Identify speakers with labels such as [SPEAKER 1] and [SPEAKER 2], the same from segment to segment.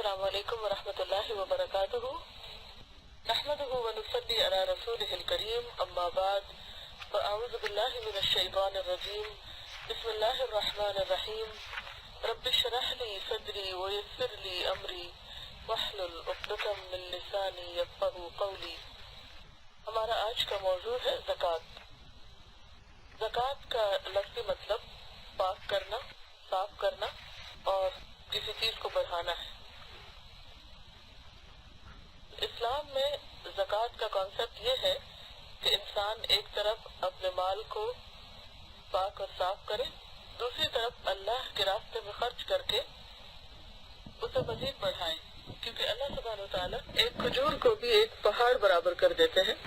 [SPEAKER 1] السلام علیکم ورحمۃ اللہ وبرکاتہ نحمده ونصلي على رسوله الكريم اما بعد فاعوذ باللہ من الشیطان الرجیم بسم اللہ الرحمن الرحیم رب اشرح لي صدری ويسر لي امری واحلل عقدۃ من لسانی یفقهوا قولی۔ ہمارا آج کا موضوع ہے زکوٰۃ۔ زکوٰۃ کا لفظی مطلب پاک کرنا، صاف کرنا اور کسی چیز کو بڑھانا ہے۔ اسلام میں زکوٰۃ کا کانسیپٹ یہ ہے کہ انسان ایک طرف اپنے مال کو پاک اور صاف کرے، دوسری طرف اللہ کے راستے میں خرچ کر کے اسے مزید بڑھائے، کیونکہ اللہ سبحانہ و تعالیٰ ایک کھجور کو بھی ایک پہاڑ برابر کر دیتے ہیں۔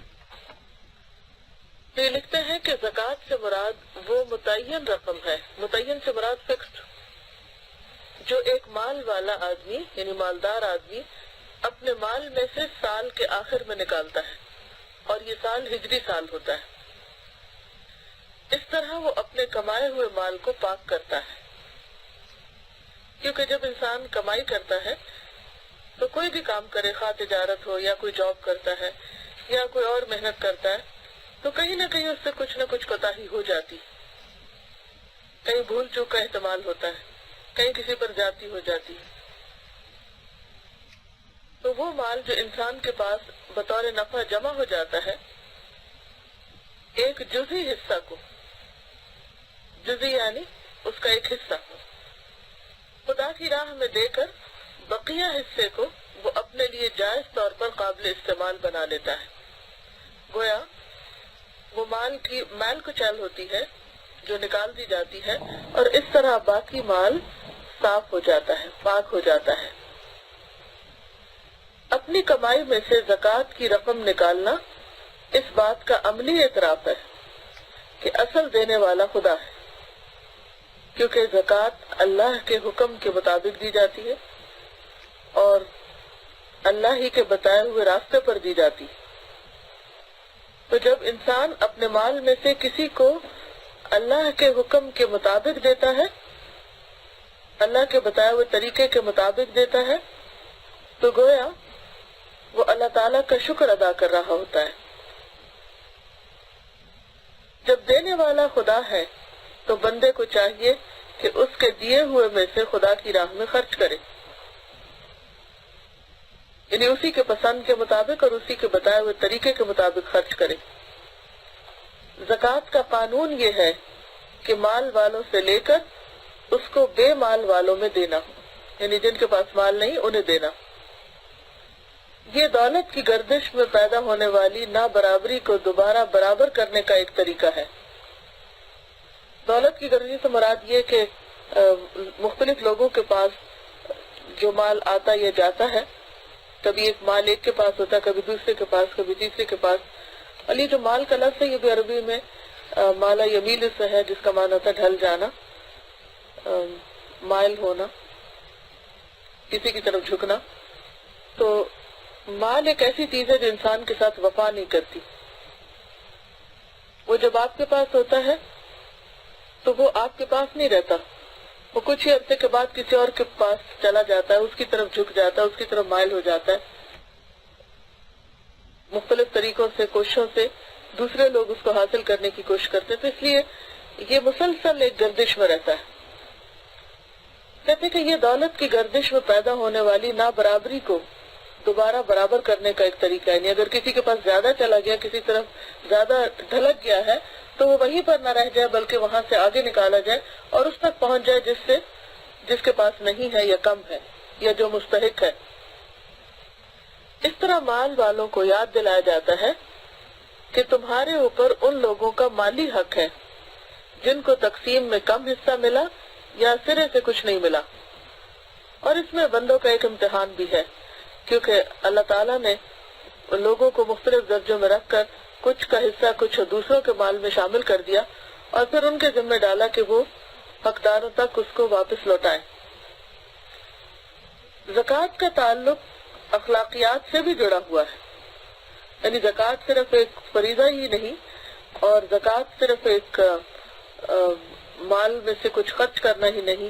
[SPEAKER 1] یہ لکھتے ہیں کہ زکوٰۃ سے مراد وہ متعین رقم ہے، متعین سے مراد فکسڈ، جو ایک مال والا آدمی یعنی مالدار آدمی اپنے مال میں سے سال کے آخر میں نکالتا ہے، اور یہ سال ہجری سال ہوتا ہے۔ اس طرح وہ اپنے کمائے ہوئے مال کو پاک کرتا ہے، کیونکہ جب انسان کمائی کرتا ہے تو کوئی بھی کام کرے، خواہ تجارت ہو یا کوئی جاب کرتا ہے یا کوئی اور محنت کرتا ہے، تو کہیں نہ کہیں اس سے کچھ نہ کچھ کوتاہی ہو جاتی، کہیں بھول چوک کا احتمال ہوتا ہے، کہیں کسی پر زیادتی ہو جاتی ہے۔ تو وہ مال جو انسان کے پاس بطور نفع جمع ہو جاتا ہے، ایک جزئی حصہ کو، جزئی یعنی اس کا ایک حصہ خدا کی راہ میں دے کر بقیہ حصے کو وہ اپنے لیے جائز طور پر قابل استعمال بنا لیتا ہے۔ گویا وہ مال کو چال ہوتی ہے جو نکال دی جاتی ہے، اور اس طرح باقی مال صاف ہو جاتا ہے، پاک ہو جاتا ہے۔ اپنی کمائی میں سے زکوٰۃ کی رقم نکالنا اس بات کا عملی اعتراف ہے کہ اصل دینے والا خدا ہے، کیونکہ زکوٰۃ اللہ کے حکم کے مطابق دی جاتی ہے اور اللہ ہی کے بتائے ہوئے راستے پر دی جاتی ہے۔ تو جب انسان اپنے مال میں سے کسی کو اللہ کے حکم کے مطابق دیتا ہے، اللہ کے بتائے ہوئے طریقے کے مطابق دیتا ہے، تو گویا وہ اللہ تعالیٰ کا شکر ادا کر رہا ہوتا ہے۔ جب دینے والا خدا ہے تو بندے کو چاہیے کہ اس کے دیے ہوئے میں سے خدا کی راہ میں خرچ کرے، یعنی اسی کے پسند کے مطابق اور اسی کے بتائے ہوئے طریقے کے مطابق خرچ کرے۔ زکوٰۃ کا قانون یہ ہے کہ مال والوں سے لے کر اس کو بے مال والوں میں دینا، یعنی جن کے پاس مال نہیں انہیں دینا۔ یہ دولت کی گردش میں پیدا ہونے والی نابرابری کو دوبارہ برابر کرنے کا ایک طریقہ ہے۔ دولت کی گردش سے مراد یہ کہ مختلف لوگوں کے پاس جو مال آتا یا جاتا ہے، کبھی ایک مال ایک کے پاس ہوتا ہے، کبھی دوسرے کے پاس، کبھی تیسرے کے پاس۔ علی جو مال کا لفظ ہے یہ بھی عربی میں مالا یمیل سے ہے، جس کا معنی ہوتا ہے ڈھل جانا، مائل ہونا، کسی کی طرف جھکنا۔ تو مال ایک ایسی چیز ہے جو انسان کے ساتھ وفا نہیں کرتی۔ وہ جب آپ کے پاس ہوتا ہے تو وہ آپ کے پاس نہیں رہتا، وہ کچھ ہی عرصے کے بعد کسی اور کے پاس چلا جاتا ہے، اس کی طرف جھک جاتا ہے، اس کی طرف مائل ہو جاتا ہے۔ مختلف طریقوں سے، کوششوں سے دوسرے لوگ اس کو حاصل کرنے کی کوشش کرتے ہیں، تو اس لیے یہ مسلسل ایک گردش میں رہتا ہے۔ کہتے ہیں کہ یہ دولت کی گردش میں پیدا ہونے والی نابرابری کو دوبارہ برابر کرنے کا ایک طریقہ ہے، یعنی اگر کسی کے پاس زیادہ چلا گیا، کسی طرف زیادہ ڈھلک گیا ہے، تو وہ وہیں پر نہ رہ جائے بلکہ وہاں سے آگے نکالا جائے اور اس تک پہنچ جائے جس کے پاس نہیں ہے یا کم ہے یا جو مستحق ہے۔ اس طرح مال والوں کو یاد دلایا جاتا ہے کہ تمہارے اوپر ان لوگوں کا مالی حق ہے جن کو تقسیم میں کم حصہ ملا یا سرے سے کچھ نہیں ملا، اور اس میں بندوں کا ایک امتحان بھی ہے، کیونکہ اللہ تعالیٰ نے لوگوں کو مختلف درجوں میں رکھ کر کچھ کا حصہ کچھ دوسروں کے مال میں شامل کر دیا اور پھر ان کے ذمہ ڈالا کہ وہ حقداروں تک اس کو واپس لوٹائیں۔ زکوٰۃ کا تعلق اخلاقیات سے بھی جڑا ہوا ہے، یعنی زکوٰۃ صرف ایک فریضہ ہی نہیں، اور زکوٰۃ صرف ایک مال میں سے کچھ خرچ کرنا ہی نہیں،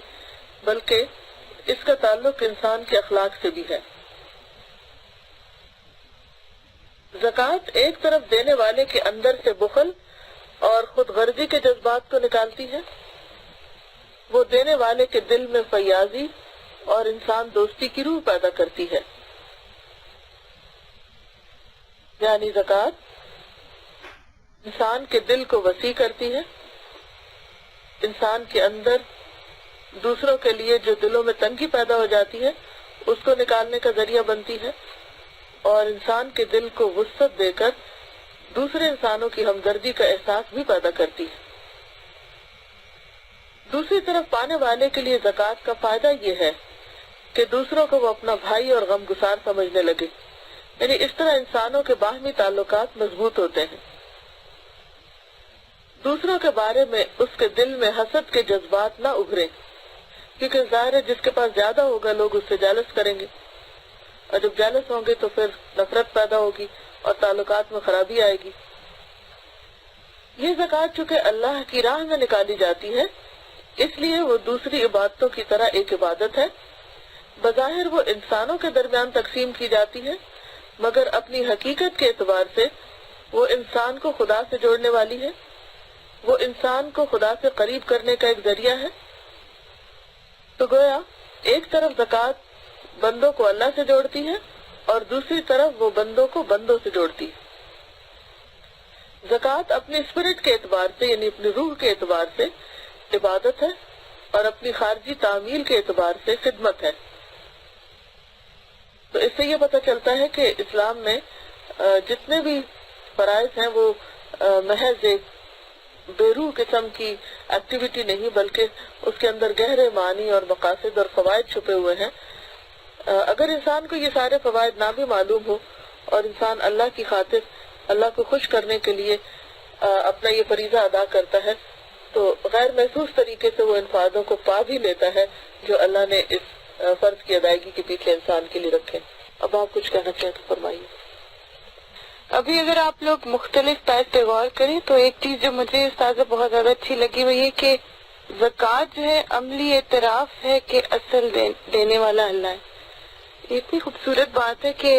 [SPEAKER 1] بلکہ اس کا تعلق انسان کے اخلاق سے بھی ہے۔ زکوٰۃ ایک طرف دینے والے کے اندر سے بخل اور خود غرضی کے جذبات کو نکالتی ہے، وہ دینے والے کے دل میں فیاضی اور انسان دوستی کی روح پیدا کرتی ہے۔ یعنی زکوٰۃ انسان کے دل کو وسیع کرتی ہے، انسان کے اندر دوسروں کے لیے جو دلوں میں تنگی پیدا ہو جاتی ہے اس کو نکالنے کا ذریعہ بنتی ہے، اور انسان کے دل کو وسعت دے کر دوسرے انسانوں کی ہمدردی کا احساس بھی پیدا کرتی ہے۔ دوسری طرف پانے والے کے لیے زکوٰۃ کا فائدہ یہ ہے کہ دوسروں کو وہ اپنا بھائی اور غمگسار سمجھنے لگے، یعنی اس طرح انسانوں کے باہمی تعلقات مضبوط ہوتے ہیں۔ دوسروں کے بارے میں اس کے دل میں حسد کے جذبات نہ ابھرے، کیونکہ ظاہر ہے جس کے پاس زیادہ ہوگا لوگ اس سے جالس کریں گے، اور جب جالس ہوں گے تو پھر نفرت پیدا ہوگی اور تعلقات میں خرابی آئے گی۔ یہ زکوٰۃ چونکہ اللہ کی راہ میں نکالی جاتی ہے اس لیے وہ دوسری عبادتوں کی طرح ایک عبادت ہے۔ بظاہر وہ انسانوں کے درمیان تقسیم کی جاتی ہے، مگر اپنی حقیقت کے اعتبار سے وہ انسان کو خدا سے جوڑنے والی ہے، وہ انسان کو خدا سے قریب کرنے کا ایک ذریعہ ہے۔ تو گویا ایک طرف زکوٰۃ بندوں کو اللہ سے جوڑتی ہے اور دوسری طرف وہ بندوں کو بندوں سے جوڑتی ہے۔ زکوٰۃ اپنے اسپرٹ کے اعتبار سے یعنی اپنی روح کے اعتبار سے عبادت ہے اور اپنی خارجی تعمیل کے اعتبار سے خدمت ہے۔ تو اس سے یہ پتہ چلتا ہے کہ اسلام میں جتنے بھی فرائض ہیں وہ محض ایک بے روح قسم کی ایکٹیویٹی نہیں بلکہ اس کے اندر گہرے معنی اور مقاصد اور فوائد چھپے ہوئے ہیں۔ اگر انسان کو یہ سارے فوائد نہ بھی معلوم ہو اور انسان اللہ کی خاطر اللہ کو خوش کرنے کے لیے اپنا یہ فریضہ ادا کرتا ہے تو غیر محسوس طریقے سے وہ ان فائدوں کو پا بھی لیتا ہے جو اللہ نے اس فرض کی ادائیگی کے پیچھے انسان کے لیے رکھے۔ اب آپ کچھ کہنا چاہیں تو فرمائیے۔
[SPEAKER 2] ابھی اگر آپ لوگ مختلف پائپ پہ غور کریں تو ایک چیز جو مجھے استاذہ بہت زیادہ اچھی لگی وہ یہ کہ زکوٰۃ جو ہے عملی اعتراف ہے کہ اصل دینے والا اللہ ہے۔ یہ اتنی خوبصورت بات ہے کہ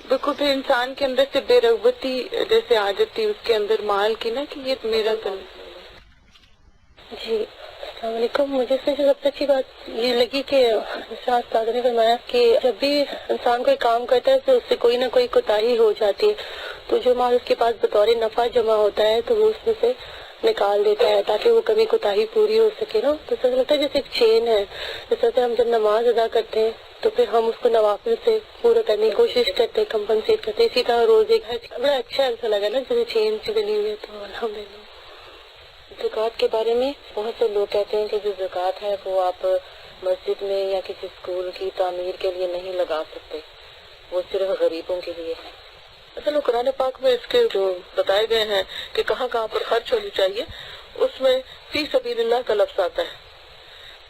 [SPEAKER 2] بالکل پھر انسان کے اندر سے بے رغبتی جیسے آ جاتی اس کے اندر مال کی نا کہ یہ میرا جی السلام علیکم۔ مجھے اس میں سب سے اچھی بات یہ لگی کہ استاد نے فرمایا کہ جب بھی انسان کوئی کام کرتا ہے تو اس سے کوئی نہ کوئی کوتاہی ہو جاتی ہے تو جو مال اس کے پاس بطور نفع جمع ہوتا ہے تو وہ اس میں سے نکال دیتا ہے تاکہ وہ کبھی کوتاہی پوری ہو سکے نا۔ تو ایسا لگتا ہے جیسے ایک چین ہے، جیسے ہم جب نماز ادا کرتے ہیں تو پھر ہم اس کو نوافل سے پورا کرنے کی کوشش کرتے ہیں، کمپنسیٹ کرتے ہیں، اسی طرح روزے کا بڑا اچھا ایسا لگا نا جیسے چین سے بنی ہوئی ہے۔ تو الحمدللہ زکوٰۃ کے بارے میں بہت سے لوگ کہتے ہیں کہ جو زکوٰۃ ہے وہ آپ مسجد میں یا کسی اسکول کی تعمیر کے لیے نہیں لگا سکتے، وہ صرف غریبوں کے لیے ہے۔
[SPEAKER 1] اصل قرآن پاک میں اس کے جو بتائے گئے ہیں کہ کہاں کہاں پر خرچ ہونی چاہیے اس میں فی سبیل اللہ کا لفظ آتا ہے۔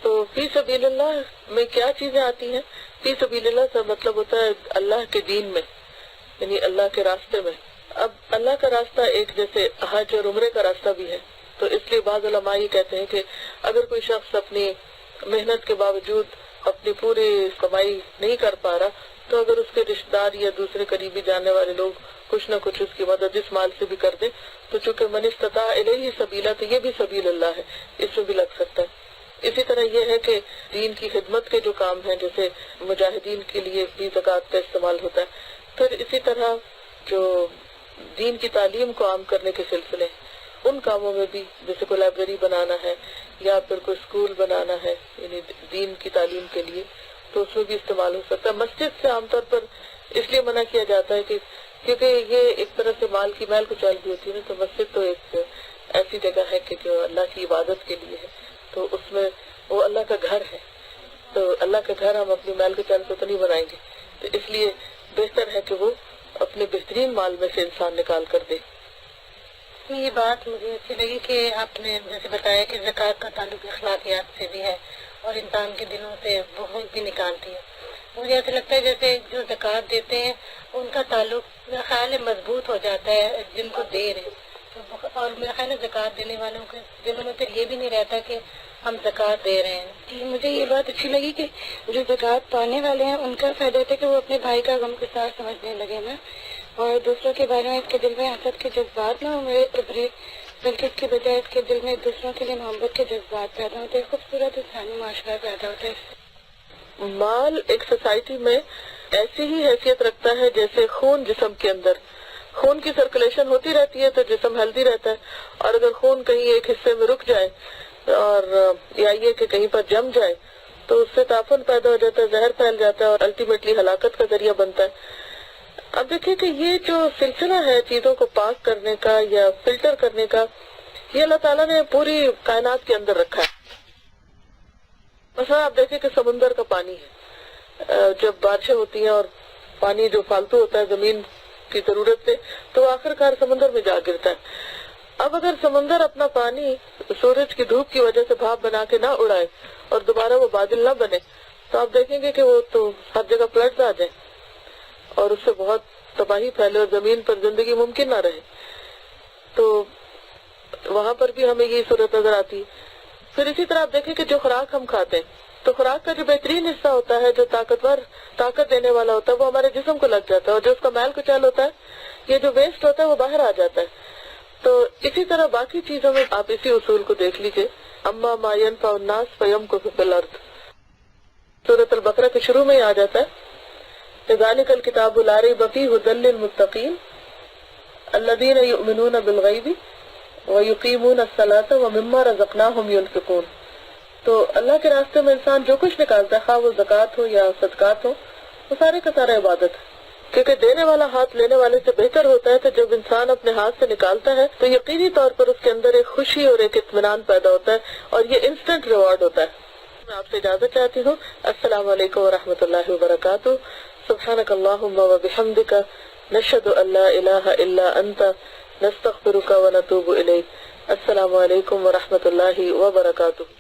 [SPEAKER 1] تو فی سبیل اللہ میں کیا چیزیں آتی ہیں؟ فی سبیل اللہ سے مطلب ہوتا ہے اللہ کے دین میں، یعنی اللہ کے راستے میں۔ اب اللہ کا راستہ ایک جیسے حج اور عمرے کا راستہ بھی ہے، تو اس لیے بعض علماء یہ کہتے ہیں کہ اگر کوئی شخص اپنی محنت کے باوجود اپنی پوری کمائی نہیں کر پا رہا تو اگر اس کے رشتہ دار یا دوسرے قریبی جاننے والے لوگ کچھ نہ کچھ اس کی مدد اس مال سے بھی کر دیں تو چونکہ من استطاع الیہ سبیلا تو یہ بھی سبیل اللہ ہے، اس میں بھی لگ سکتا ہے۔ اسی طرح یہ ہے کہ دین کی خدمت کے جو کام ہیں جیسے مجاہدین کے لیے بھی زکوٰۃ کا استعمال ہوتا ہے، پھر اسی طرح جو دین کی تعلیم کو عام کرنے کے سلسلے ان کاموں میں بھی جیسے کوئی لائبریری بنانا ہے یا پھر کوئی اسکول بنانا ہے یعنی دین کی تعلیم کے لیے تو اس میں بھی استعمال ہو سکتا ہے۔ مسجد سے عام طور پر اس لیے منع کیا جاتا ہے کہ کیونکہ یہ ایک طرح سے مال کی میل کچیل بھی ہوتی ہے نا، تو مسجد تو ایک ایسی جگہ ہے کہ جو اللہ کی عبادت کے لیے ہے، تو اس میں وہ اللہ کا گھر ہے، تو اللہ کا گھر ہم اپنی میل کچیل سے تو نہیں بنائیں گے، تو اس لیے بہتر ہے کہ وہ اپنے بہترین مال میں سے انسان نکال کر دے۔
[SPEAKER 2] یہ بات مجھے اچھی لگی کہ آپ نے جیسے بتایا کہ زکوٰۃ کا تعلق اخلاقیات سے بھی ہے اور انسان کے دلوں سے بغض بھی نکالتی ہے۔ مجھے ایسا لگتا ہے جیسے جو زکوٰۃ دیتے ہیں ان کا تعلق میرا خیال ہے مضبوط ہو جاتا ہے جن کو دے رہے، اور میرا خیال ہے زکوٰۃ دینے والوں کے دلوں میں پھر یہ بھی نہیں رہتا کہ ہم زکوٰۃ دے رہے ہیں. مجھے یہ بات اچھی لگی کہ جو زکوٰۃ پانے والے ہیں ان کا فائدہ ہوتا ہے کہ وہ اپنے بھائی کا غم گسار سمجھنے لگے نا، اور دوسروں کے بارے میں اس کے دل میں حسد کے جذبات نہ ہوئے ابھرے، بلکہ اس کے بجائے اس کے دل میں دوسروں کے لیے محبت کے جذبات پیدا ہوتے ہیں. خوبصورت انسانی معاشرہ پیدا ہوتا ہے.
[SPEAKER 1] مال ایک سوسائٹی میں ایسی ہی حیثیت رکھتا ہے جیسے خون جسم کے اندر. خون کی سرکولیشن ہوتی رہتی ہے تو جسم ہیلدی رہتا ہے، اور اگر خون کہیں ایک حصے میں رک جائے اور یا یہ کہ کہیں پر جم جائے تو اس سے تعفن پیدا ہو جاتا ہے، زہر پھیل جاتا ہے اور الٹیمیٹلی ہلاکت کا ذریعہ بنتا ہے. اب دیکھیں کہ یہ جو سلسلہ ہے چیزوں کو پاک کرنے کا یا فلٹر کرنے کا، یہ اللہ تعالیٰ نے پوری کائنات کے اندر رکھا ہے. مثلا آپ دیکھیں کہ سمندر کا پانی ہے، جب بارشیں ہوتی ہیں اور پانی جو فالتو ہوتا ہے زمین کی ضرورت سے تو آخر کار سمندر میں جا گرتا ہے. اب اگر سمندر اپنا پانی سورج کی دھوپ کی وجہ سے بھاپ بنا کے نہ اڑائے اور دوبارہ وہ بادل نہ بنے تو آپ دیکھیں گے کہ وہ تو ہر جگہ فلڈز آ جائیں اور اس سے بہت تباہی پھیلے اور زمین پر زندگی ممکن نہ رہے. تو وہاں پر بھی ہمیں یہ صورت نظر آتی ہے. پھر اسی طرح آپ دیکھیں کہ جو خوراک ہم کھاتے ہیں تو خوراک کا جو بہترین حصہ ہوتا ہے، جو طاقت دینے والا ہوتا ہے، وہ ہمارے جسم کو لگ جاتا ہے، اور جو اس کا میل کچیل ہوتا ہے، یہ جو ویسٹ ہوتا ہے وہ باہر آ جاتا ہے. تو اسی طرح باقی چیزوں میں آپ اسی اصول کو دیکھ لیجئے. اما ما ينفع الناس فيمكث في الارض، سورۃ البقرہ کے شروع میں ہی آ جاتا ہے، ذالک الکتاب لا ریب فیہ ھدی للمتقین الذین یؤمنون بالغیب ویقیمون الصلاۃ ومما رزقناہم ینفقون. تو اللہ کے راستے میں انسان جو کچھ نکالتا ہے، خواہ وہ زکوٰۃ ہو یا صدقات ہو، وہ سارے کا سارا عبادت ہے. کیونکہ دینے والا ہاتھ لینے والے سے بہتر ہوتا ہے. تو جب انسان اپنے ہاتھ سے نکالتا ہے تو یقینی طور پر اس کے اندر ایک خوشی اور ایک اطمینان پیدا ہوتا ہے، اور یہ انسٹنٹ ریوارڈ ہوتا ہے. میں آپ سے اجازت چاہتی ہوں. السلام علیکم ورحمۃ اللہ وبرکاتہ. سبحانک اللہم وبحمدک، نشہد ان لا الہ الا انت، نستغفرک ونتوب الیک. السلام علیکم ورحمۃ اللہ وبرکاتہ.